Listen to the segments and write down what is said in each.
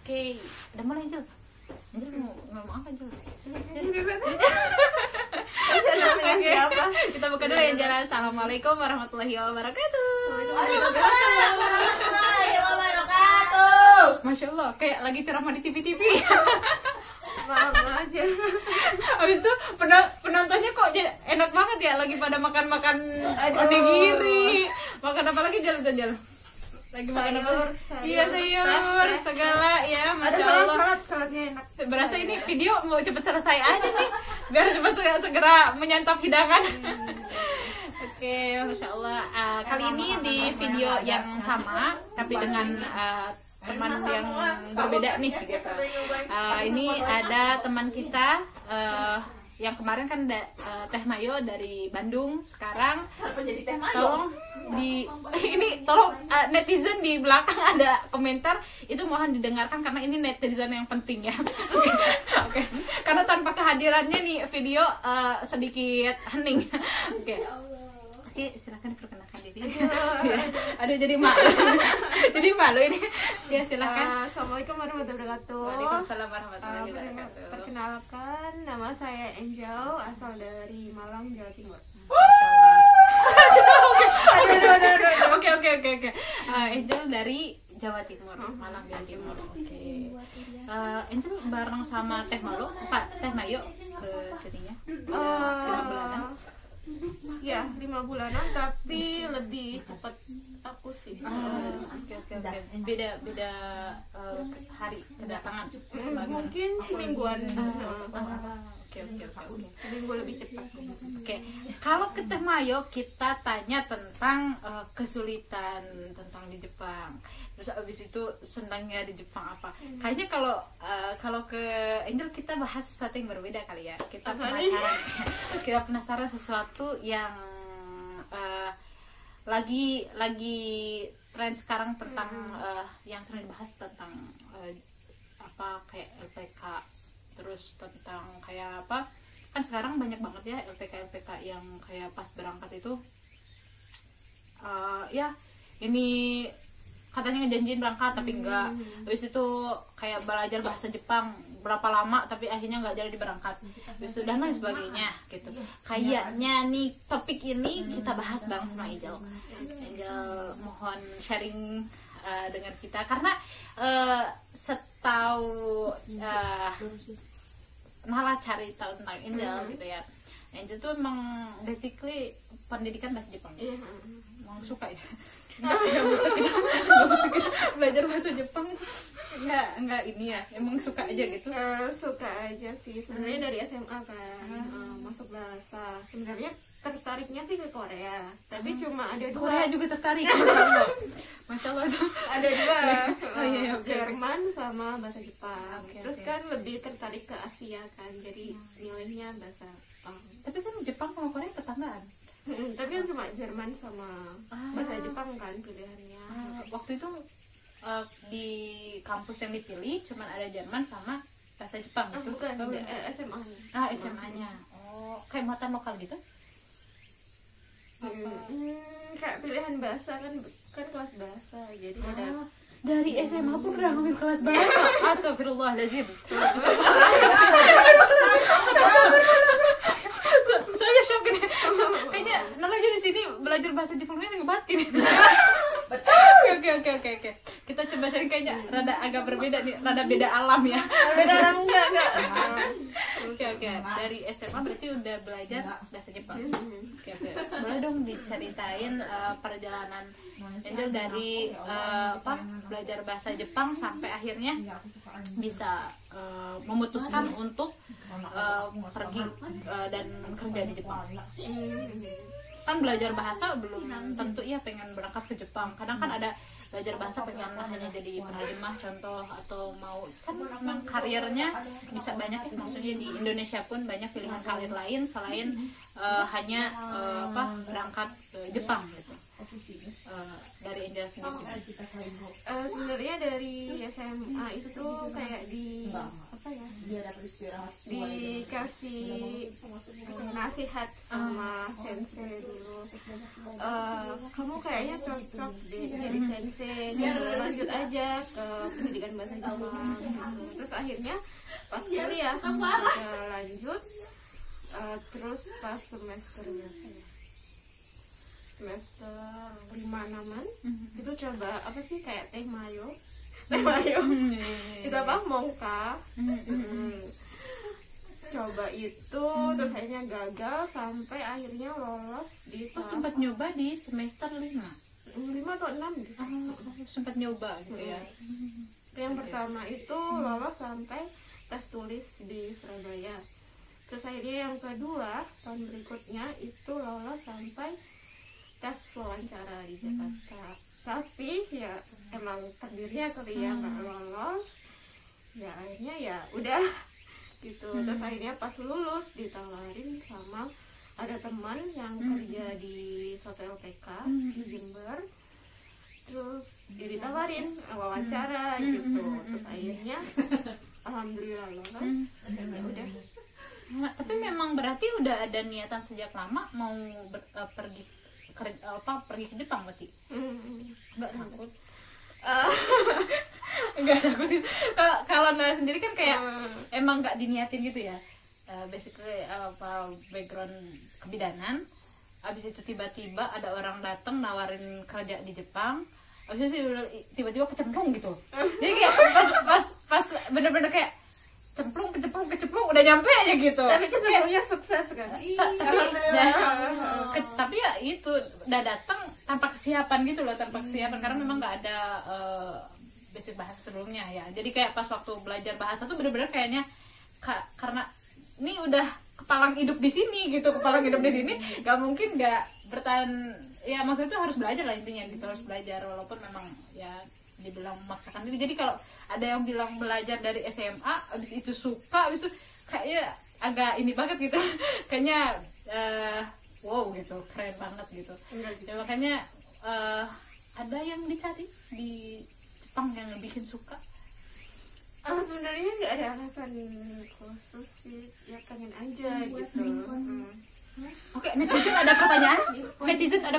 Oke, udah mulai Angel. Angel mau ngomong apa Angel? Siapa? Kita buka dulu Angel. Assalamualaikum warahmatullahi wabarakatuh. Waalaikumsalam warahmatullahi wabarakatuh. Masya Allah, kayak lagi ceramah di TV-TV. Maaf aja. Habis itu penontonnya kok jadi enak banget ya, lagi pada makan-makan onigiri. Makan apa lagi Jal? Lagi makan apa? Iya sayur, segala ya, masya Allah. Salatnya enak. Berasa ini video mau cepet selesai aja nih, biar cepet segera menyantap hidangan. Oke, masya Allah. Kali ini di video yang sama, tapi dengan teman yang berbeda nih. Gitu. Ini ada teman kita. Yang kemarin kan Teh Mayo dari Bandung, sekarang tolong tolong netizen di belakang ada komentar itu mohon didengarkan karena ini netizen yang penting ya. Oke. Karena tanpa kehadirannya nih video sedikit hening. Oke, silakan perkenalkan diri. Aduh jadi malu. Jadi malu ini. Ya silakan. Assalamualaikum warahmatullahi wabarakatuh. Waalaikumsalam warahmatullahi wabarakatuh. Perkenalkan, nama saya Angel, asal dari Malang, Jawa Timur. Oke. Angel dari Jawa Timur, Malang, Jawa Timur. Oke. Angel bareng sama Teh Mayo ke sininya. 5 bulanan. Ya, 5 bulanan, tapi lebih cepat aku sih. Oke. Beda hari kedatangan. Mungkin semingguan. Oke. Seminggu lebih cepat. Oke. Kalau ke Teh Mayo kita tanya tentang kesulitan tentang di Jepang. Terus abis itu senangnya di Jepang apa? Kayaknya kalau ke Angel kita bahas sesuatu yang berbeda kali ya. Kita penasaran sesuatu yang lagi tren sekarang tentang yang sering dibahas tentang apa kayak LPK, terus tentang kayak apa, kan sekarang banyak banget ya LPK yang kayak pas berangkat itu ya ini katanya ngejanjiin berangkat tapi enggak, habis itu kayak belajar bahasa Jepang berapa lama tapi akhirnya nggak jadi berangkat, habis itu dan lain sebagainya gitu. Kayaknya nih topik ini kita bahas bareng sama Angel. Mohon sharing dengan kita karena setahu malah cari tahu tentang Angel gitu ya. Angel tuh emang basically pendidikan bahasa Jepang, emang suka ya. Nggak butuh kita belajar bahasa Jepang, nggak ini ya, emang suka aja gitu. Suka aja sih sebenarnya dari SMA kan. Masuk bahasa sebenarnya tertariknya sih ke Korea, tapi cuma ada 2. Korea juga tertarik. Masya Allah. Ada 2, Okay. Jerman sama bahasa Jepang. Terus Okay. kan lebih tertarik ke Asia kan, jadi milihnya bahasa Jepang. Tapi kan Jepang sama Korea tetanggaan. Tapi kan cuma Jerman sama bahasa Jepang kan pilihannya. Waktu itu di kampus yang dipilih cuman ada Jerman sama bahasa Jepang gitu. Bukan, SMA-nya. SMA-nya. Oh, kayak mata lokal gitu? Kayak pilihan bahasa kan kelas bahasa, jadi ada. Dari SMA pun udah ngambil kelas bahasa. Astagfirullahaladzim. Soalnya shock ini. Kayaknya Nala aja di sini belajar bahasa Jepangnya ngebatin. Oke. Kita coba sharing, kayaknya rada agak berbeda nih, rada beda alam ya. Beda orang enggak. Oke. Dari SMA berarti udah belajar bahasa Jepang. Oke. Boleh dong diceritain perjalanan Angel dari belajar bahasa Jepang sampai akhirnya bisa memutuskan untuk pergi dan kerja di Jepang. Kan belajar bahasa belum tentu ya pengen berangkat ke Jepang. Kadang kan ada belajar bahasa pengen hanya jadi penerjemah contoh, atau mau kan memang karirnya bisa banyak, maksudnya di Indonesia pun banyak pilihan karir lain selain hanya berangkat ke Jepang gitu. dari Angel sendiri? Sebenarnya dari SMA itu tuh kayak di apa ya, dikasih nasihat sama sensei dulu, kamu kayaknya cocok deh jadi sensei gitu, lanjut aja ke pendidikan bahasa Jepang gitu. Terus akhirnya pas kuliah udah lanjut, terus pas semester berapa ya, semester 5-6an itu coba apa sih kayak teh mayo itu apa mongka, coba itu terus akhirnya gagal sampai akhirnya lolos di sempat nyoba di semester 5 atau 6 gitu. Sempat nyoba gitu ya. Yang pertama itu lolos sampai tes tulis di Surabaya. Terus akhirnya yang kedua tahun berikutnya itu lolos sampai tes wawancara di Jakarta. Tapi ya emang takdirnya kali ya nggak lolos. Ya akhirnya ya udah gitu. Terus akhirnya pas lulus ditawarin sama ada teman yang kerja di Hotel PK di Jember. Terus dia ditawarin wawancara gitu. Terus akhirnya alhamdulillah lolos. Ya udah. Nah, tapi memang berarti udah ada niatan sejak lama mau pergi ke Jepang berarti? Nggak takut. Nggak takut sih. Kalau Nara sendiri kan kayak emang nggak diniatin gitu ya. Basically background kebidanan. Abis itu tiba-tiba ada orang datang nawarin kerja di Jepang. Abis itu tiba-tiba kecemplung gitu. Jadi kayak pas bener-bener kayak kecemplung udah nyampe aja gitu. Tapi kecemplungnya sukses kan? Tapi ya itu udah datang tanpa kesiapan gitu loh, karena memang nggak ada basic bahasa sebelumnya ya. Jadi kayak pas waktu belajar bahasa tuh bener-bener kayaknya karena ini udah kepalang hidup di sini, nggak mungkin nggak bertahan. Ya maksudnya itu harus belajar lah intinya gitu, harus belajar walaupun memang ya dibilang memaksakan diri. Jadi kalau ada yang bilang belajar dari SMA abis itu suka, abis itu kayaknya agak ini banget gitu kayaknya wow gitu, keren banget gitu ya. Makanya ada yang dicari di Jepang yang bikin suka. Sebenarnya nggak ada alasan khusus sih, ya pengen aja gitu. Oke, netizen ada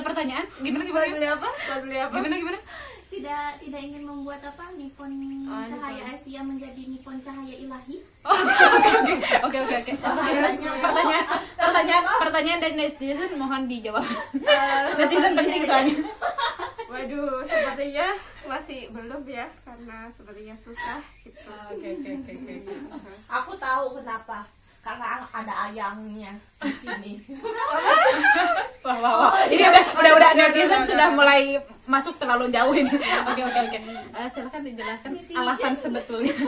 pertanyaan. Gimana? Beli apa? Gimana? Tidak ingin membuat Nippon Cahaya Asia menjadi Nippon Cahaya Ilahi. Oke. Pertanyaan dari netizen mohon dijawab. Netizen penting soalnya. Waduh, sepertinya masih belum ya, karena sepertinya susah gitu. Oke. Aku tahu kenapa. Karena ada ayamnya di sini. Wah. Ini udah netizen sudah mulai masuk terlalu jauh ini. Oke. Silakan dijelaskan alasan sebetulnya.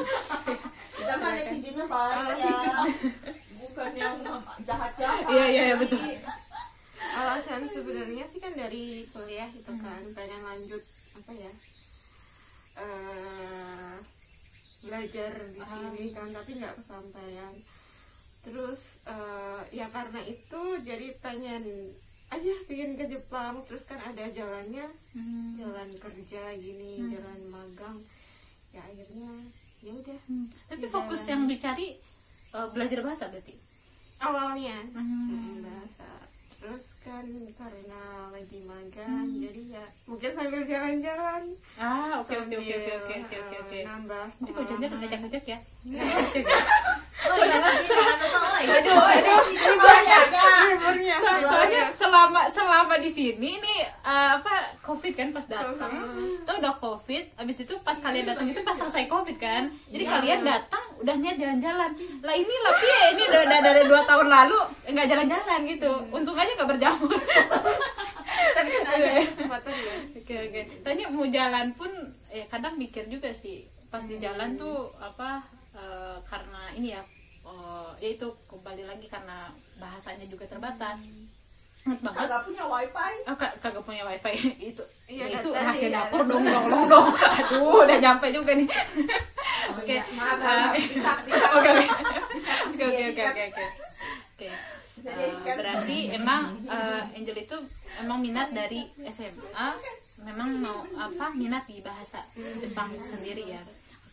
Kita kan netizennya baik ya. Bukan yang jahat-jahat. Iya betul. Alasan sebenarnya sih kan dari kuliah gitu kan, pengen lanjut apa ya? Belajar di sini kan, tapi nggak kesampaian. Terus ya karena itu jadi pengen ke Jepang. Terus kan ada jalannya, jalan kerja gini, jalan magang. Ya akhirnya ya udah. Tapi fokus yang dicari belajar bahasa berarti awalnya bahasa. Terus kan karena lagi magang, jadi ya mungkin sambil jalan-jalan. Oke. Nambah. Nanti kalau jalan-jalan ngajak ya. Soalnya selama di sini nih COVID kan pas datang, itu udah COVID. Abis itu pas kalian datang itu pas selesai COVID kan. Jadi kalian datang udah niat jalan-jalan. Lah ini udah dari 2 tahun lalu nggak jalan-jalan gitu. Untung aja nggak berjamur. Tapi kan ada kesempatan ya. Oke. Soalnya mau jalan pun ya kadang mikir juga sih pas di jalan tuh karena ini ya. Ya itu kembali lagi karena bahasanya juga terbatas. Kagak punya wifi. Kagak punya wifi itu. Iya, Itu rahasia dapur dong. Aduh, udah nyampe juga nih. Oke. Berarti emang Angel itu emang minat dari SMA memang mau minat di bahasa Jepang sendiri ya.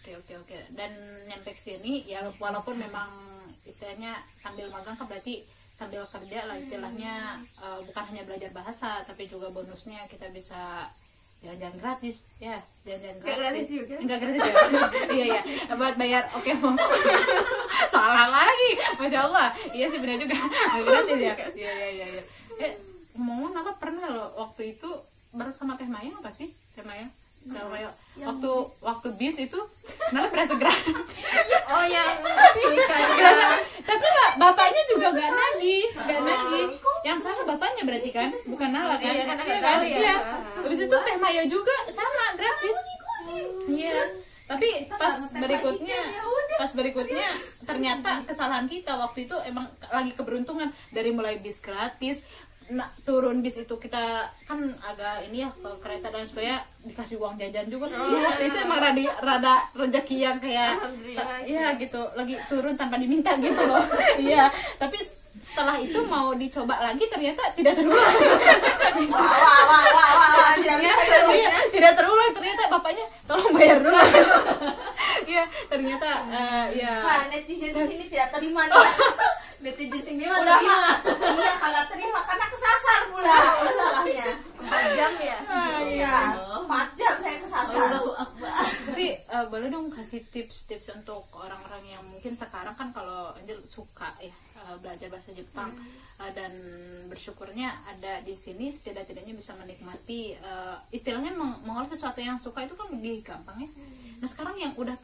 Oke. Dan nyampe ke sini ya walaupun memang istilahnya sambil magang kan berarti sambil kerja lah istilahnya, bukan hanya belajar bahasa tapi juga bonusnya kita bisa jalan-jalan gratis ya, jalan-jalan gratis juga. Enggak gratis ya. Iya buat bayar. Oke, mau salah lagi, masya Allah. Iya sih benar juga, nggak gratis ya. Iya. Ngomong apa pernah lo waktu itu bareng sama Teh Mayang apa sih? Teh Mayang waktu bis itu malah berasa gratis. Oh yang tapi bapaknya juga nggak nagih. Yang salah bapaknya berarti kan, bukan Nala kan? Iya. Habis itu Teh Maya juga sama gratis. Iya. Tapi pas berikutnya ternyata kesalahan kita waktu itu emang lagi keberuntungan dari mulai bis gratis. Nah, turun bis itu kita kan agak ini ya ke kereta dan supaya dikasih uang jajan juga. Ya, itu emang rada rezeki yang kayak ya gitu, lagi turun tanpa diminta gitu loh. Iya, tapi setelah itu mau dicoba lagi ternyata tidak terulang. Wah, tidak bisa itu. Tidak terulang, ternyata bapaknya tolong bayar dulu. Iya, ternyata ya. Nah, netizen di sini tidak terima nih. Netizen sini mah Udah terima. iya kagak terima karena kesasar pula masalahnya. 4 jam ya. Iya, 4 jam saya kesasar. Tapi boleh dong kasih tips-tips untuk orang-orang yang mungkin sekarang kan kalau Angel suka ya belajar bahasa Jepang dan bersyukurnya ada di sini setidak-tidaknya bisa menikmati istilahnya mengolah sesuatu yang suka itu kan lebih gampang ya. Nah sekarang yang udah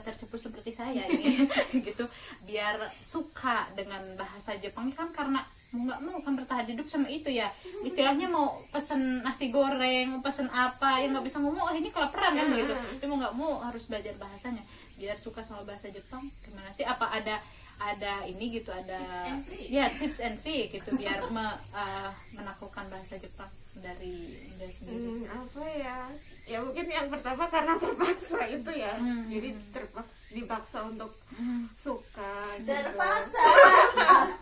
tercepu seperti saya ini gitu biar suka dengan bahasa Jepang kan karena mau nggak mau kan bertahan hidup sama itu ya, istilahnya mau pesen nasi goreng, mau pesen apa yang nggak bisa ngomong, ini kelaparan kan gitu, tapi mau nggak mau harus belajar bahasanya biar suka sama bahasa Jepang. Gimana sih, apa ada ini gitu, ada ya tips and trick gitu biar menaklukkan bahasa Jepang dari sendiri? Apa ya mungkin yang pertama karena terpaksa itu ya, jadi dipaksa untuk suka gitu. Terpaksa.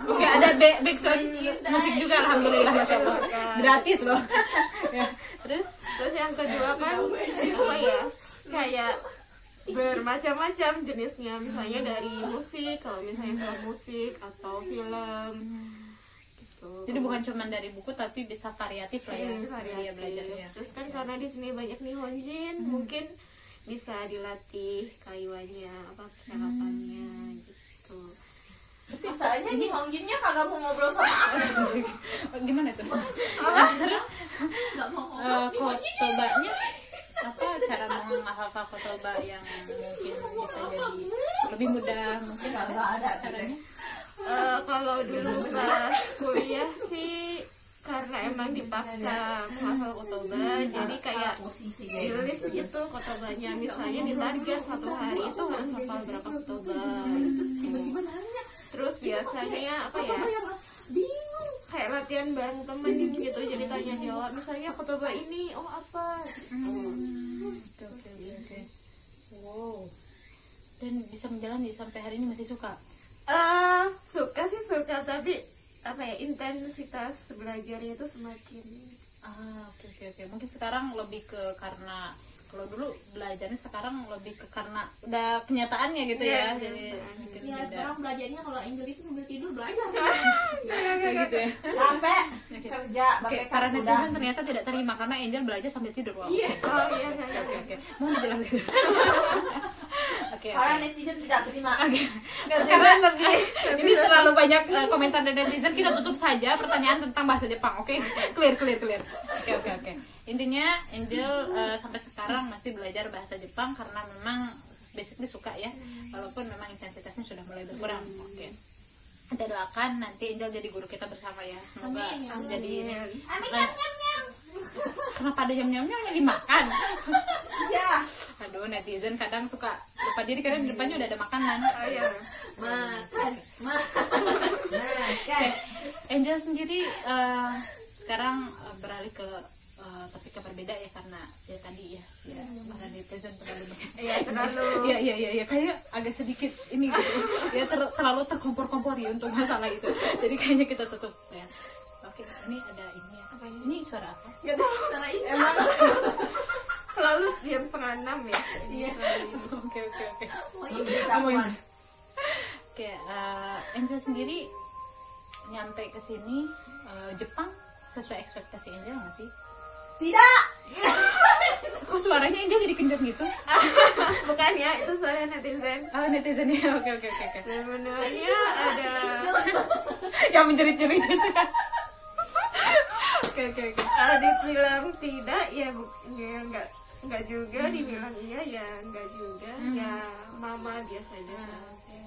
Nggak ada backsound musik juga, alhamdulillah, masya Allah, gratis loh. Ya, terus yang kedua kan apa ya, kayak bermacam-macam jenisnya, misalnya dari musik kalau misalnya film musik atau film gitu. Jadi bukan cuma dari buku tapi bisa variatif lah ya, dia belajarnya. Terus kan karena di sini banyak nihonjin, mungkin bisa dilatih kaiwannya, percakapannya gitu. Masalahnya nih Hongjinnya kagak mau ngobrol sama aku. Gimana tuh? Terus kotobanya apa, cara menghafal kotoba yang mungkin bisa jadi lebih mudah, mungkin ada caranya? Kalau dulu pas kuliah sih karena emang dipaksa menghafal kotoba, jadi kayak ditulis gitu kotobanya, misalnya ditarget 1 hari itu harus hafal berapa kotoba gitu. Terus biasanya apa ya, kayak latihan bareng temen gitu, jadi tanya jawab, misalnya kotoba ini apa gitu. Oke. Wow. Dan bisa menjalani sampai hari ini masih suka? Suka tapi apa ya, intensitas belajarnya itu semakin Oke. Mungkin sekarang lebih ke karena kalau dulu belajarnya, sekarang lebih ke karena udah kenyataannya gitu ya. Jadi mungkin Ya beda. sekarang belajarnya kalau Angel itu sambil tidur belajar. Kayak gitu ya. Capek kerja Oke, pakai para kuda. netizen ternyata tidak terima karena Angel belajar sambil tidur. Wow. iya. Oke. Mau dijelasin. Oke. Para netizen tidak terima. Karena ini terlalu banyak komentar dari netizen, kita tutup saja pertanyaan tentang bahasa Jepang. Oke, clear. Oke. Intinya Angel sampai sekarang masih belajar bahasa Jepang karena memang basically suka ya, walaupun memang intensitasnya sudah mulai berkurang. Oke. Kita doakan nanti Angel jadi guru kita bersama ya, semoga jadi ini. Kenapa ada nyam-nyamnya lagi makan? Ya. Aduh, netizen kadang suka lupa diri karena di depannya udah ada makanan. Makan. Nah, Angel sendiri sekarang beralih ke topik yang berbeda ya, karena ya tadi ya para netizen terlalu banyak. Iya kayak agak sedikit ini gitu. Ya terlalu terkompor-kompor ya untuk masalah itu. Jadi kayaknya kita tutup ya. Oke, ini ada ini ya. Ini suara apa? Suara Insa. Ngomongin. Oke, Angel sendiri nyampe ke sini Jepang sesuai ekspektasi Angel nggak sih? Tidak. Kok suaranya Angel jadi kenceng gitu? Bukan ya, itu suara netizen. Oh, netizennya. Oke. Sebenarnya ada Yang menjerit-jerit itu ya. Oke. kalau dibilang tidak ya, ya enggak juga, dibilang iya ya enggak juga. Ya mama biasa aja.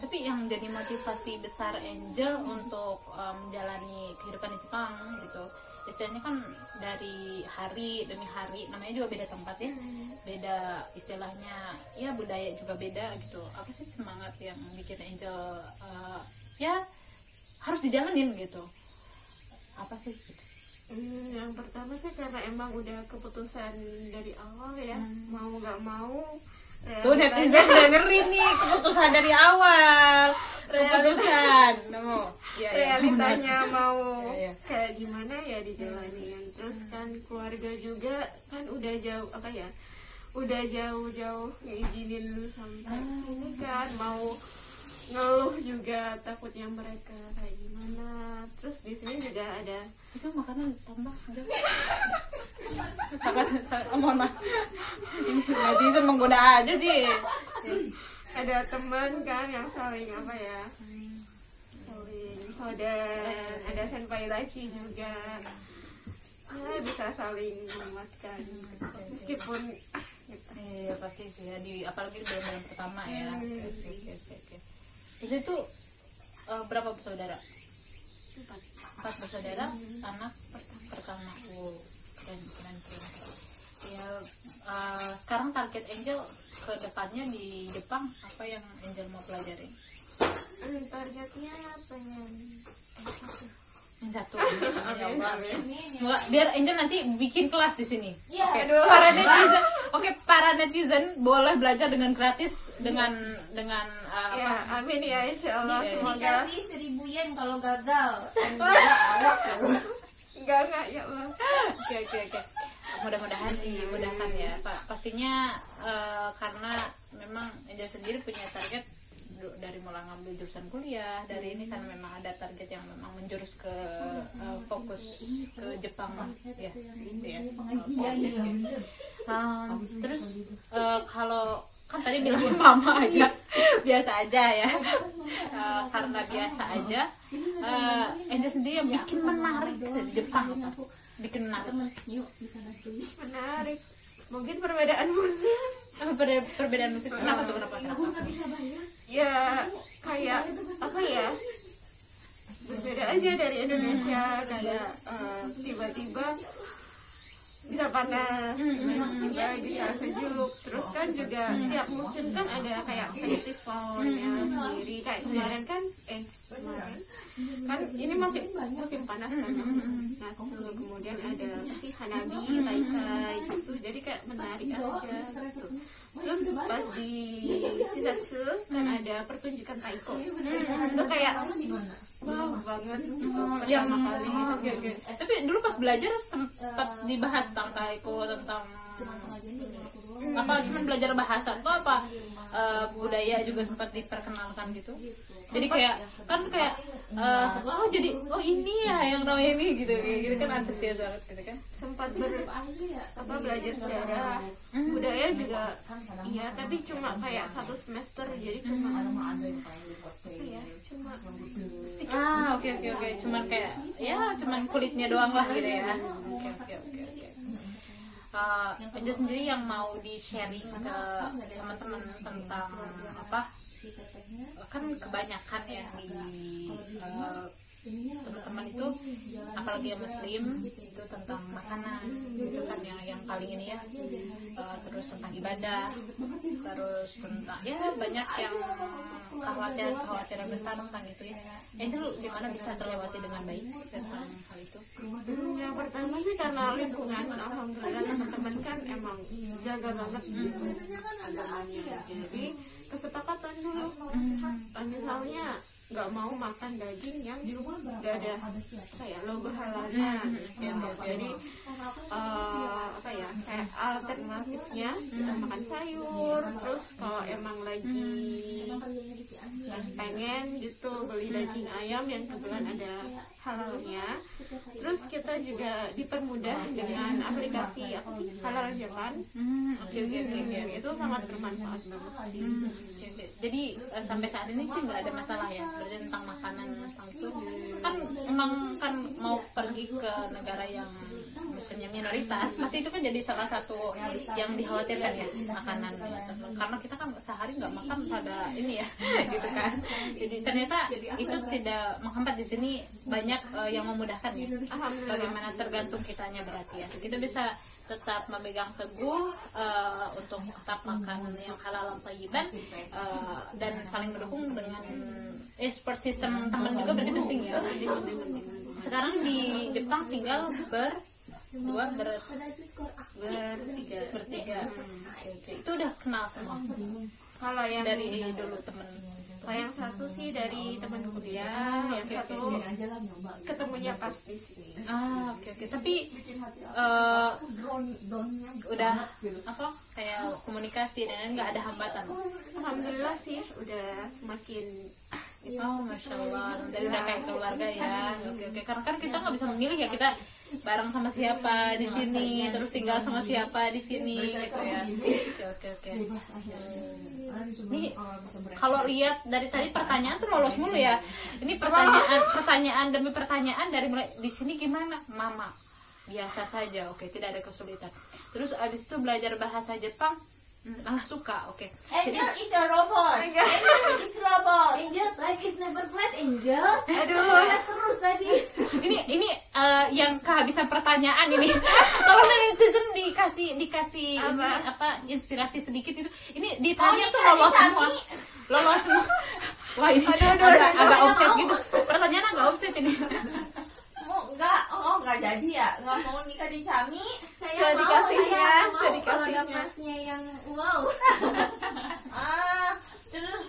Tapi yang jadi motivasi besar Angel untuk menjalani kehidupan di Jepang gitu, istilahnya kan dari hari demi hari, namanya juga beda tempat ya, beda istilahnya ya, budaya juga beda gitu. Apa sih semangat yang bikin Angel ya harus dijalanin gitu? Apa sih gitu? Yang pertama sih karena emang udah keputusan dari awal ya, mau nggak mau. Tuh netizen dengerin nih, keputusan dari awal, keputusan realitanya mau Iya. kayak gimana ya dijalanin. Terus kan keluarga juga kan udah jauh udah jauh-jauh ngizinin sampai sini kan, mau ngeluh juga takutnya mereka kayak gimana. Terus di sini juga ada itu makanan tambah sangat mohon maaf, ini netizen menggoda aja sih. ada teman kan yang saling saling saudara, ada senpai laci juga ya, bisa saling menguatkan meskipun Iya pasti sih ya, apalagi di bulan pertama ya. Oke. Itu berapa bersaudara? 4 bersaudara, anak pertama. Keren. Ya, sekarang target Angel ke depannya di Jepang apa yang Angel mau pelajarin? targetnya pengen Yang satu. Ya Allah. Semoga biar Angel nanti bikin kelas di sini. Iya. Oke, para netizen boleh belajar dengan gratis dengan ya amin ya, insya Allah. Semoga Dikasih 1000 yen kalau gagal. enggak ya Allah. Oke. Mudah-mudahan dimudahkan ya Pak. Pastinya karena memang Angel sendiri punya target dari mulai ngambil jurusan kuliah, dari ini karena memang ada target yang memang menjurus ke fokus ke Jepang ya. Terus kalau kan tadi bilang mama aja biasa aja ya, karena biasa aja. Angel sendiri yang bikin menarik di Jepang apa? Bikin menarik Mungkin perbedaan musik perbedaan musik. Kenapa? ya kayak berbeda aja dari Indonesia, kayak tiba-tiba bisa panas, tiba-tiba bisa sejuk. Terus kan juga setiap musim kan ada kayak festivalnya sendiri. Kayak kemarin kan ini masih musim panas kan, nah kemudian ada Hanabi, Taikai gitu, jadi kayak menarik aja gitu. Terus pas di Shigatsu kan ada pertunjukan taiko, itu kayak wow banget pertama kali. Tapi dulu pas belajar sempat dibahas tentang taiko, tentang apa, cuman belajar bahasa atau apa budaya juga sempat diperkenalkan gitu. Jadi kayak ini ya yang namanya ini gitu kan, antusias banget gitu kan. Sempat belajar sejarah budaya juga iya, tapi cuma kayak 1 semester, jadi cuma oke, cuman kayak cuman kulitnya doang lah gitu ya. Oke. Angel sendiri yang mau di sharing ke teman-teman tentang apa, kan kebanyakan ya di teman-teman itu, apalagi yang muslim itu tentang makanan gitu kan, yang paling ini ya, terus tentang ibadah, terus tentang banyak yang kekhawatiran besar tentang itu ya. Angel gimana bisa terlewati dengan baik tentang hal itu? Yang pertama sih karena lingkungan, alhamdulillah teman-teman kan emang jaga banget agamanya, jadi kesepakatan dulu. Misalnya nggak mau makan daging yang nggak ada kayak logo halalnya gitu. Jadi apa ya, kayak alternatifnya kita makan sayur. Terus kalau emang lagi pengen gitu beli daging ayam yang kebetulan ada halalnya, terus kita juga dipermudah dengan aplikasi apa sih, Halal Japan. Itu sangat bermanfaat banget sih. Jadi sampai saat ini sih nggak ada masalah ya berarti tentang makanan tentang itu. Kan emang kan mau pergi ke negara yang muslimnya minoritas, pasti itu kan jadi salah satu yang dikhawatirkan ya makanan, karena kita kan sehari nggak makan pada ini ya gitu kan. Jadi ternyata itu tidak menghambat, di sini banyak yang memudahkan ya. Bagaimana tergantung kitanya berarti ya. Kita bisa tetap memegang teguh untuk tetap makan yang halal thayyiban, dan saling mendukung dengan support system teman juga berarti penting ya. Sekarang di Jepang tinggal bertiga. Itu udah kenal semua. Kalau yang Dari dulu temen. kalau yang satu sih dari teman kuliah, yang satu ketemunya pas di sini. Oke. Tapi udah apa kayak komunikasi dan nggak ada hambatan. Alhamdulillah sih udah semakin Masya Allah, dari udah kayak keluarga ya. Oke. Karena kan kita nggak bisa memilih ya, kita bareng sama siapa di sini, terus tinggal sama siapa di sini gitu ya. Oke. Ini kalau lihat dari tadi pertanyaan tuh lolos mulu ya. Ini pertanyaan demi pertanyaan, dari mulai di sini gimana, Mama? Biasa saja, oke, tidak ada kesulitan. Terus abis itu belajar bahasa Jepang, malah suka, oke. Angel is a robot. Angel is robot. Angel, life is never flat, Angel. Aduh, Terus tadi. ini yang kehabisan pertanyaan ini. Tolong netizen dikasih ini, apa inspirasi sedikit itu. Ini ditanya tuh lolos semua. Wah, ini agak offset gitu. Pertanyaan agak offset ini. Nggak jadi ya, nggak mau nikah di Cami. Saya mau kalau dapatnya yang wow. Terus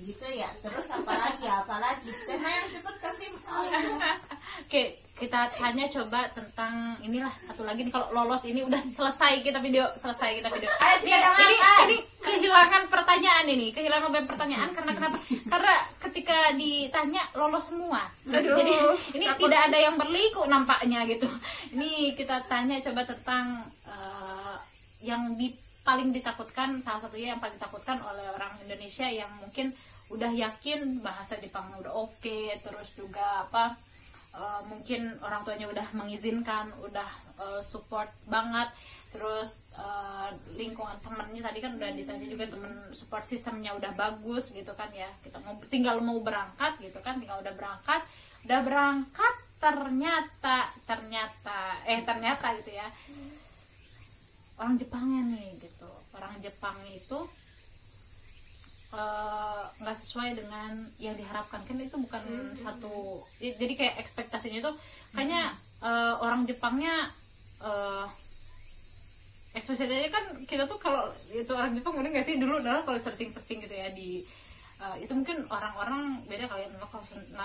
gitu ya. Terus apa lagi? Tema yang cepet kasih. Oke, kita tanya coba tentang inilah satu lagi nih, kalau lolos ini udah selesai kita video. Ini kehilangan pertanyaan kehilangan pertanyaan karena kenapa? Karena ketika ditanya lolos semua. Jadi ini tidak ada yang berliku nampaknya gitu. Ini kita tanya coba tentang yang paling ditakutkan, salah satunya yang paling ditakutkan oleh orang Indonesia yang mungkin udah yakin bahasa Jepang udah oke, terus juga mungkin orang tuanya udah mengizinkan, udah support banget, terus lingkungan temennya tadi kan udah ditanya juga, temen support sistemnya udah bagus gitu kan ya. Kita tinggal mau berangkat gitu kan, udah berangkat ternyata gitu ya, orang Jepangnya nih gitu, orang Jepangnya itu nggak sesuai dengan yang diharapkan kan, itu bukan satu, jadi kayak ekspektasinya itu kayaknya orang Jepangnya ekspektasinya kan kita tuh kalau itu orang Jepang mungkin nggak sih dulu kalau searching gitu ya di itu mungkin orang-orang beda kali ya. Kalau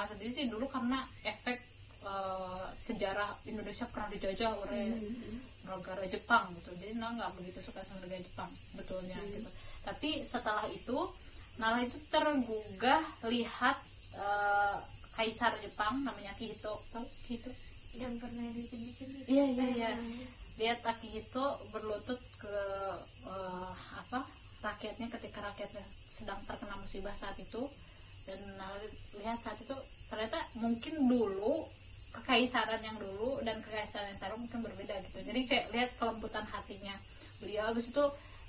sendiri sih dulu karena efek sejarah Indonesia pernah dijajah oleh negara Jepang gitu, jadi nggak begitu suka sama negara Jepang betulnya gitu. Tapi setelah itu Nala itu tergugah lihat kaisar Jepang namanya Akihito. Tahu Akihito? yang pernah ditunjukin. Iya. Lihat Akihito berlutut ke rakyatnya ketika rakyatnya sedang terkena musibah saat itu, dan lihat saat itu ternyata mungkin dulu kekaisaran yang dulu dan kekaisaran yang sekarang mungkin berbeda gitu. Jadi kayak lihat kelembutan hatinya beliau. Habis itu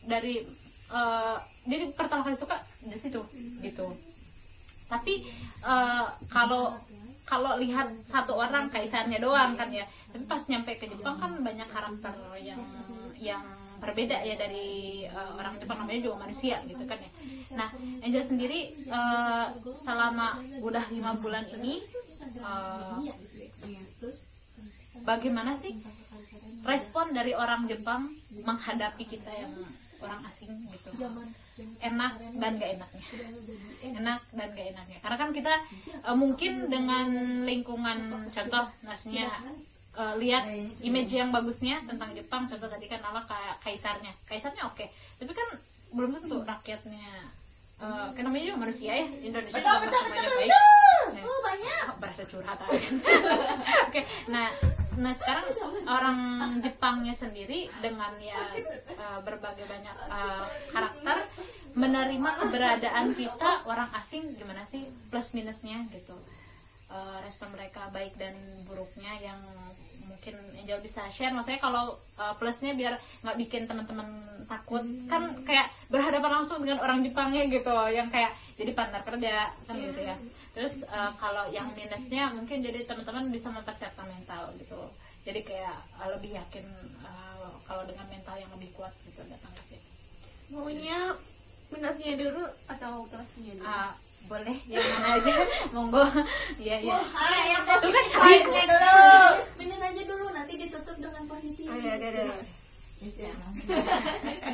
dari jadi pertama kali suka di situ gitu. Tapi kalau lihat satu orang kaisarnya doang kan ya, tapi pas nyampe ke Jepang kan banyak karakter yang berbeda ya dari orang Jepang, namanya juga manusia gitu kan ya. Nah, Angel sendiri selama udah 5 bulan ini bagaimana sih respon dari orang Jepang menghadapi kita yang orang asing gitu? enak dan gak enaknya. Enak dan gak enaknya. Karena kan kita mungkin dengan lingkungan, contoh maksudnya lihat image yang bagusnya tentang Jepang, contoh tadi kan Nala kaisarnya oke, tapi kan belum tentu rakyatnya kan namanya juga manusia ya, Indonesia juga semuanya baik. Banyak. Berasa curhat aja. Oke, nah sekarang orang Jepangnya sendiri dengan ya berbagai banyak karakter menerima keberadaan kita orang asing, gimana sih plus minusnya gitu, respon mereka baik dan buruknya, yang mungkin Angel bisa share. Maksudnya kalau plusnya biar nggak bikin teman-teman takut, kan kayak berhadapan langsung dengan orang Jepangnya gitu, yang kayak jadi partner kerja kan gitu ya. Terus kalau yang minusnya mungkin jadi teman-teman bisa mempersiapkan mental gitu, jadi kayak lebih yakin kalau dengan mental yang lebih kuat gitu datang ke sini. Maunya minusnya dulu atau plusnya dulu? Boleh yang mana aja, monggo. Iya. Yang Tuh kan positifnya dulu. Minus aja dulu, nanti ditutup dengan positif. Oh iya, ada.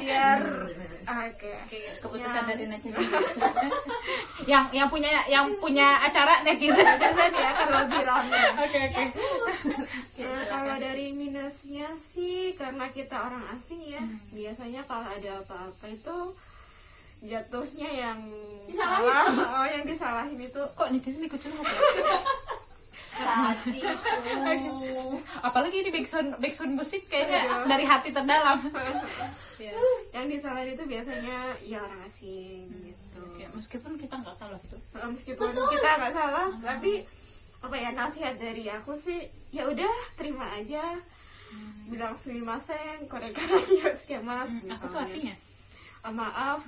Biar oke. Keputusan dari netizen. yang punya acara netizen ya kalau bilang. Oke. Kalau dari minusnya sih, karena kita orang asing ya, biasanya kalau ada apa-apa itu jatuhnya yang salah, yang disalahin itu. Kok netizen ikut curhat ya? Hati. Apalagi di backsound musik kayaknya dari hati terdalam. Ya. Yang disalahin itu biasanya ya orang asing gitu. Ya, meskipun kita nggak salah gitu. Meskipun kita nggak salah, tapi apa ya, nasihat dari aku sih, ya udah terima aja, bilang sumimasen, korekaranya skemasu. Apa tuh artinya? Maaf,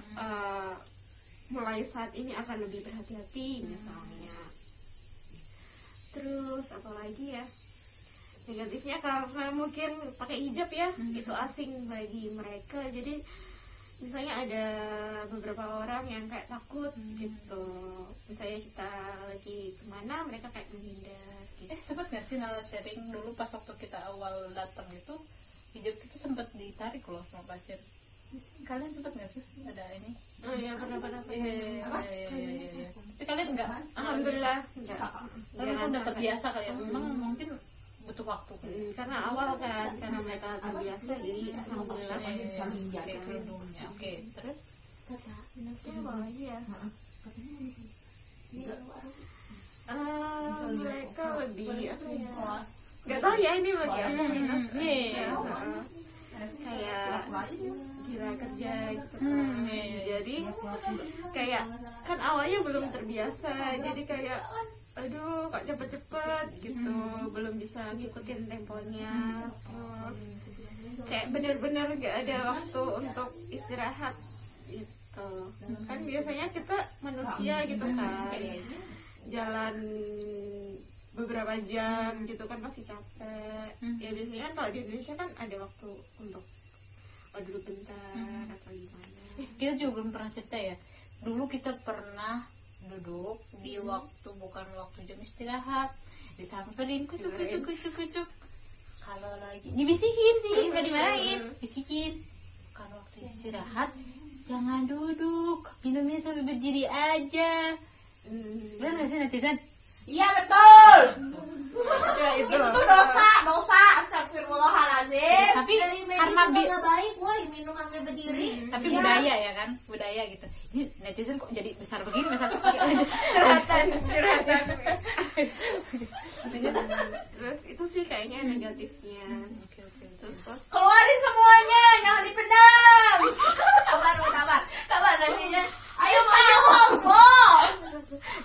mulai saat ini akan lebih berhati-hati misalnya. Terus apa lagi ya, negatifnya karena mungkin pakai hijab ya, itu asing bagi mereka, jadi misalnya ada beberapa orang yang kayak takut gitu, misalnya kita lagi kemana mereka kayak menghindar gitu. Sempat nggak sih Nala sharing dulu pas waktu kita awal datang itu, hijab kita sempat ditarik loh sama pasir. Kalian sempat nggak sih ada ini? Oh iya, pernah. Iya. Tapi kalian enggak? Alhamdulillah enggak. Karena kan udah terbiasa kali ya. Memang mungkin butuh waktu. Karena awal kan, karena mereka terbiasa, jadi alhamdulillah Masih bisa menjaga kerudungnya. Oke, terus? minusnya apa lagi ya? Mereka lebih apa ya? Gak tau ya ini bagi aku minus. Kayak gila kerja gitu kan. Jadi kayak kan awalnya belum terbiasa, jadi kayak aduh kok cepet-cepet gitu, belum bisa ngikutin temponya, terus kayak bener-bener gak ada waktu untuk istirahat gitu. Kan biasanya kita manusia gitu kan, jalan beberapa jam gitu kan pasti capek. Ya biasanya kan kalau di Indonesia kan ada waktu untuk duduk bentar atau gimana. Kita juga belum pernah cerita ya. Dulu kita pernah duduk di waktu bukan waktu jam istirahat, disamperin kucuk. Kalau lagi dibisikin sih, nggak dimarahin, bisikin. Kalau waktu istirahat jangan duduk, minumnya sambil berdiri aja. Benar nggak sih netizen? Iya betul. Ya, Itu tuh dosa. Astagfirullahaladzim. Tapi Dari karena medis juga nggak baik, woi minum sambil berdiri. tapi budaya ya kan, budaya gitu. Ini netizen kok jadi besar begini masa curhatan. Terus itu sih kayaknya negatifnya. Terus Keluarin semuanya, jangan dipendam. Sabar netizen. Ayo maju ngomong.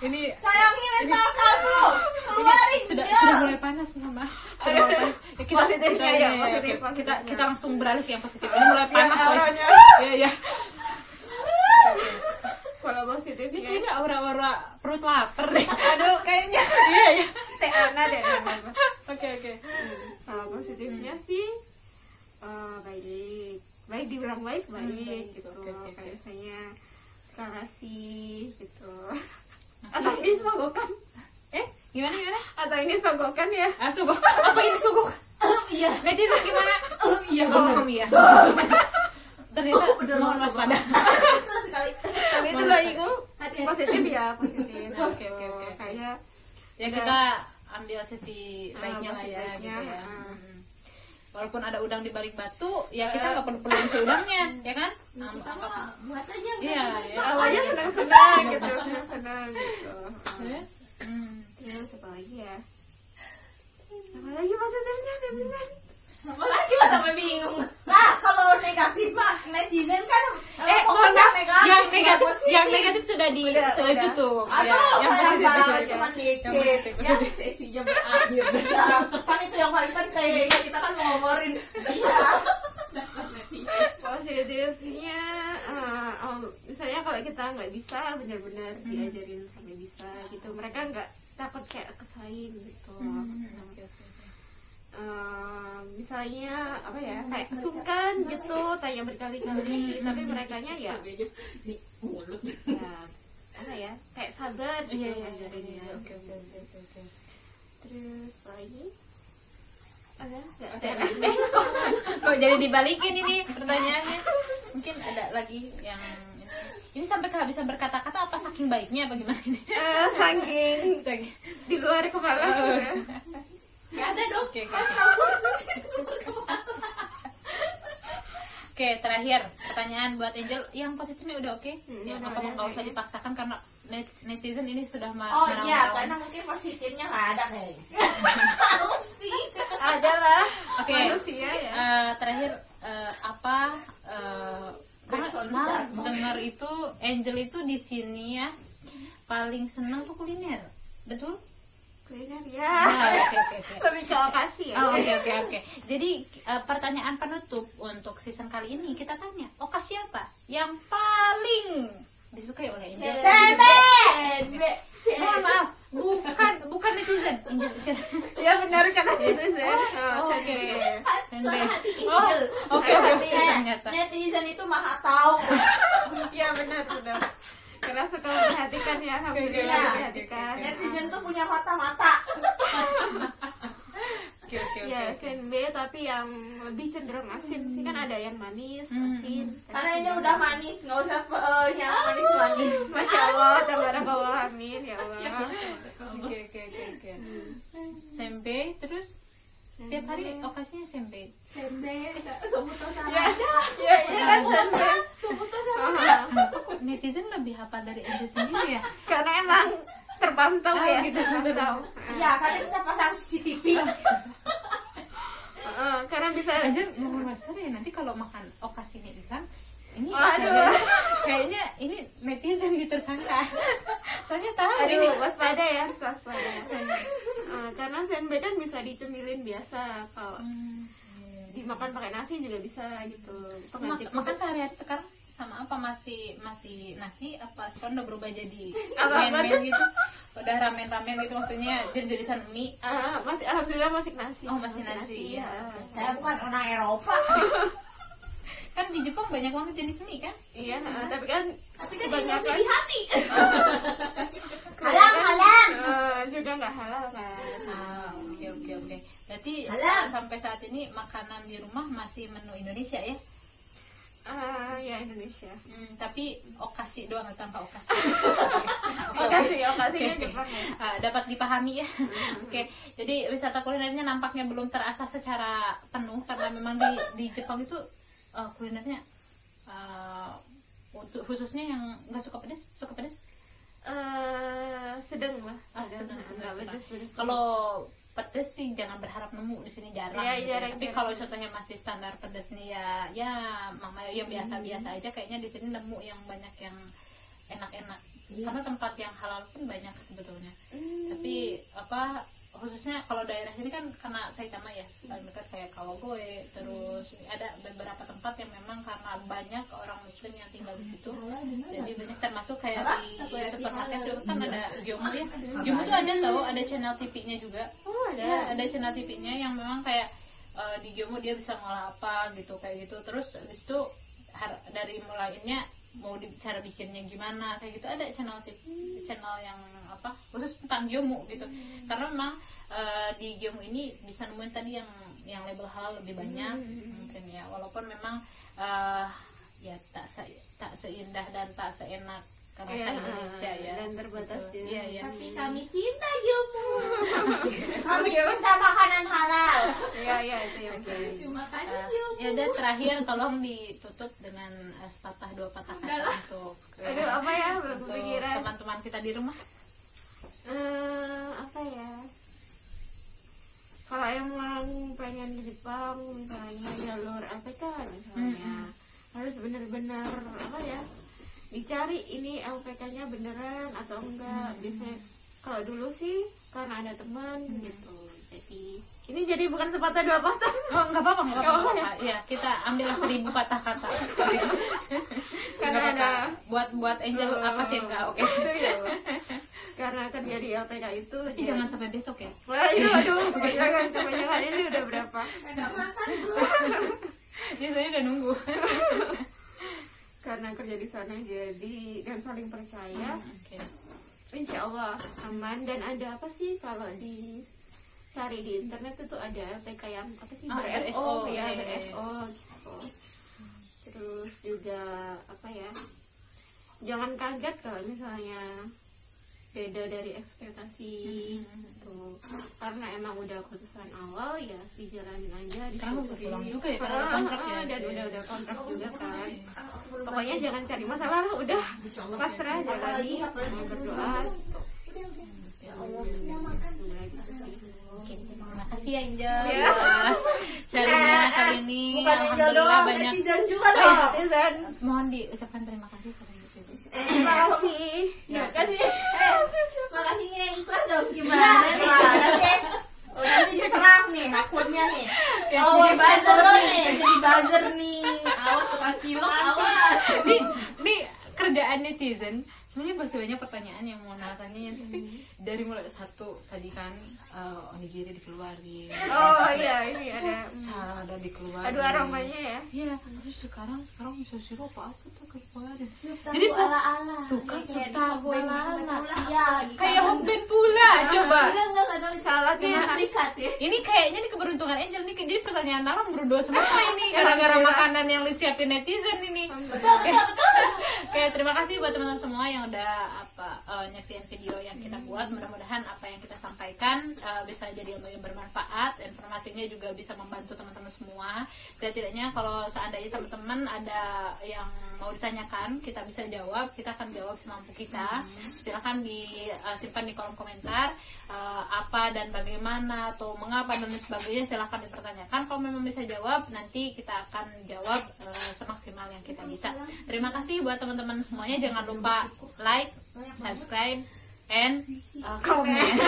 ini Sayangi mental kamu. Keluarin sudah dia. mulai panas mama. Sudah mulai panas. Ya, Positifnya ya, oke. positifnya. Kita langsung beralih ke yang positif. Ini mulai panas soalnya. Iya. kalau Ini positifnya, kayaknya aura-aura perut lapar deh. aduh kayaknya Iya. teh Ana deh namanya. Oke. Kalau positifnya sih baik dibilang baik gitu. Oke. Kayak misalnya terima kasih gitu. Atau ini sogokan? Gimana? Atau ini sogokan ya? Sugok. Apa ini sugok? Iya. Netizen gimana? Iya Iya. Ternyata mohon waspada. Betul sekali. Tapi itu bayiku Hati-hati. positif ya, positif. Oke. Kayak Ya kita ambil sisi baiknya lah ya baiknya, gitu ya. ah. Walaupun ada udang di balik batu, ya kita nggak perlu si udangnya, ya kan? Kita mah buat aja. Iya, ya. awalnya senang-senang gitu, senang-senang gitu. Terus apa lagi ya? Apa lagi maksudnya Feblingan? Apalagi mas sampai bingung. Nah, kalau negatif mah netizen kan Mohon maaf, negatif, yang negatif sudah sudah tutup. Aduh, yang sayang positif banget aja. cuma dikit. Ya sesinya berakhir. Ya, kan itu yang paling penting. Kita kan mau ngomorin. Iya. Positifnya misalnya kalau kita nggak bisa benar-benar diajarin sampai bisa gitu, mereka nggak takut kayak kesaing gitu. Misalnya apa ya, kayak sungkan gitu tanya berkali-kali, tapi merekanya ya Mulut. ya apa ya, kayak sabar gitu ngajarinnya. Oke. Terus lagi ada nggak? Kok jadi dibalikin ini pertanyaannya? Mungkin ada lagi yang ini sampai kehabisan berkata-kata apa saking baiknya apa gimana ini? Saking di luar kepala gitu ya. Nggak ada dong. Oke, terakhir pertanyaan buat Angel, yang positifnya udah oke? Ya, udah, apa udah, nggak usah udah. dipaksakan karena netizen ini sudah Oh iya, menawan-nawan. karena mungkin positifnya nggak ada kayaknya. Ada lah. Oke. Manusia ya. Terakhir apa karena dengar itu Angel itu di sini ya paling senang tuh kuliner, betul? Kuliner ya. Nah, oke. Lebih ke lokasi ya. Oh, oke. Jadi pertanyaan penutup untuk season kali ini kita tanya, lokasi apa yang paling disukai oleh Angel? Mohon maaf, bukan netizen. Angel. Ya benar kata netizen. Oke. Suara hati Oh, Angel. oke. Ternyata. Netizen itu maha tahu. Iya benar. Karena suka memperhatikan ya, alhamdulillah Iya. memperhatikan. Netizen tuh punya mata-mata. Oke. Ya senbe tapi yang lebih cenderung asin sih, kan ada yang manis, asin. Karena ini udah manis, nggak usah yang manis-manis. Masya Allah, tambah bawah amin ya Allah. Oke. Sembe terus tiap hari okasinya sembe. Sembe, somuto Ya, sarada. ya kan senbe. Somuto sarada. Kok netizen lebih hafal dari Angel sendiri ya? Karena emang terpantau ya. Gitu. Terpantau. Iya, karena kita pasang CCTV. Karena bisa. Angel mohon waspada ya, nanti kalau makan okasinya ikan ini Waduh. kayaknya ini netizen ditersangka. Soalnya tahu ini. Aduh, waspada ya, harus waspada. Karena senbe kan bisa dicemilin biasa, kalau dimakan pakai nasi juga bisa gitu. Pengganti Makan sehari-hari sekarang sama apa, masih nasi apa sekarang udah berubah jadi Apa? ramen gitu, udah ramen gitu, maksudnya jadi-jadisan mie. masih alhamdulillah masih nasi. Oh, masih nasi, ya. Saya bukan orang Eropa. Kan di Jepang banyak banget jenis mie kan? Iya, tapi kan Tapi di hati. Halang. Juga nggak halal kan. Oke. Berarti Halal. sampai saat ini makanan di rumah masih menu Indonesia ya? Ya Indonesia. Tapi okasi doang tanpa okasi. Okasinya Oke. Jepang ya. Dapat dipahami ya. Oke, jadi wisata kulinernya nampaknya belum terasa secara penuh karena memang di Jepang itu kulinernya untuk khususnya yang nggak suka pedas. Sedang lah. Sedang. Nggak pedas. Kalau pedas sih jangan berharap nemu, di sini jarang. Iya, gitu. jarang. Tapi kalau contohnya masih standar pedas nih ya mama ya biasa aja, kayaknya di sini nemu yang banyak yang enak-enak. Karena tempat yang halal pun banyak sebetulnya. Tapi khususnya kalau daerah sini kan karena Saitama ya paling dekat, kayak Kawagoe, terus ada beberapa tempat yang memang karena banyak orang muslim yang tinggal di situ, jadi banyak, termasuk kayak di supermarket juga kan ada Gyomu ya. Gyomu tuh ada channel TV-nya juga. Ada channel TV-nya yang memang kayak di Gyomu dia bisa ngolah apa gitu kayak gitu. Terus habis itu dari mulainya mau cara bikinnya gimana kayak gitu, ada channel TV, channel yang khusus tentang Gyomu gitu. Karena memang di Gyomu ini bisa nemuin tadi yang label halal lebih banyak mungkin ya, walaupun memang ya tak seindah dan tak seenak rasa Iya, Indonesia ya. dan terbatas Gitu. ya. Iya, iya. Tapi kami cinta Gyomu. Kami cinta makanan halal. Iya itu yang Terima kasih Uh, Gyomu. ya udah terakhir tolong ditutup dengan sepatah dua patah kata Udah lah. untuk aduh apa ya belum untuk kepikiran. teman-teman kita di rumah. Apa ya, kalau emang pengen di Jepang misalnya jalur APK misalnya harus benar-benar apa ya, dicari ini LPK-nya beneran atau enggak. Biasanya kalau dulu sih karena ada teman gitu, jadi bukan sepatah dua patah. Oh, nggak apa-apa, nggak Nggak apa-apa. apa-apa Ya, kita ambil 1000 patah kata. Karena Nggak apa-apa. ada buat Angel apa sih enggak? Oke. Itu ya, karena kerja di LPK itu Tapi jangan sampai besok ya. wah itu aduh kebanyakan ini udah berapa. Agak makan dulu. Dia saya udah nunggu. Karena kerja di sana jadi dan saling percaya, Oke. insya Allah aman. Dan ada apa sih kalau di cari di internet itu ada LPK yang apa sih, Oh, ber-SO RSO, ya, iya. ber-SO gitu. Terus juga apa ya, jangan kaget kalau misalnya beda dari ekspektasi gitu, karena emang udah keputusan awal ya dijalanin aja, Sekarang bisa pulang juga ya, karena Ah, ada kontrak ya. dan udah kontrak juga kan. Pokoknya jangan cari masalah lah, udah pasrah, jalani, berdoa. Oke, terima kasih ya Angel. Ya. Sharingnya kali ini Bukan Angel alhamdulillah doang, banyak. netizen juga dong. Dan Mohon diucapkan terima kasih kepada netizen. terima kasih. Ya kan ya. Makasihnya yang ikhlas dong Iya, gimana nih? gimana sih? Oh, nanti diserang nih akunnya nih. Ya, Oh, Jadi buzzer turun nih, jadi buzzer nih. Awas tukang cilok, awas. Nih kerjaan netizen sebenarnya masih banyak pertanyaan yang mau tanya, tapi dari mulai satu tadi kan onigiri dikeluarin, Oh iya, ini ada. salada dikeluarin, Aduh aromanya ya. iya, terus sekarang miso sirup apa tuh keluarin, Jadi Jadi, ala-ala. tuh kan Kayak sup tahu di ala-ala. Iya, kayak hotben pula coba. Enggak tahu Saladnya cuma enak. terikat ya. Ini kayaknya nih keberuntungan Angel nih, jadi pertanyaan Alam berdua semua ini gara-gara makanan yang disiapin netizen ini. Oke, terima kasih buat teman-teman semua yang udah nyaksiin video yang kita buat. Mudah-mudahan apa yang kita sampaikan bisa jadi ilmu yang bermanfaat, informasinya juga bisa membantu teman-teman semua. Setidaknya kalau seandainya teman-teman ada yang mau ditanyakan, kita bisa jawab, kita akan jawab semampu kita. Silakan disimpan di kolom komentar apa dan bagaimana atau mengapa dan sebagainya, silahkan dipertanyakan. Kalau memang bisa jawab, nanti kita akan jawab semaksimal yang kita bisa. Terima kasih buat teman-teman semuanya, jangan lupa like, subscribe, and comment.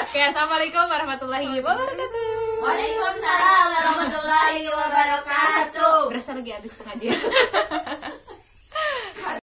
Oke, assalamualaikum warahmatullahi wabarakatuh. Waalaikumsalam warahmatullahi wabarakatuh. Berasa lagi habis pengajian.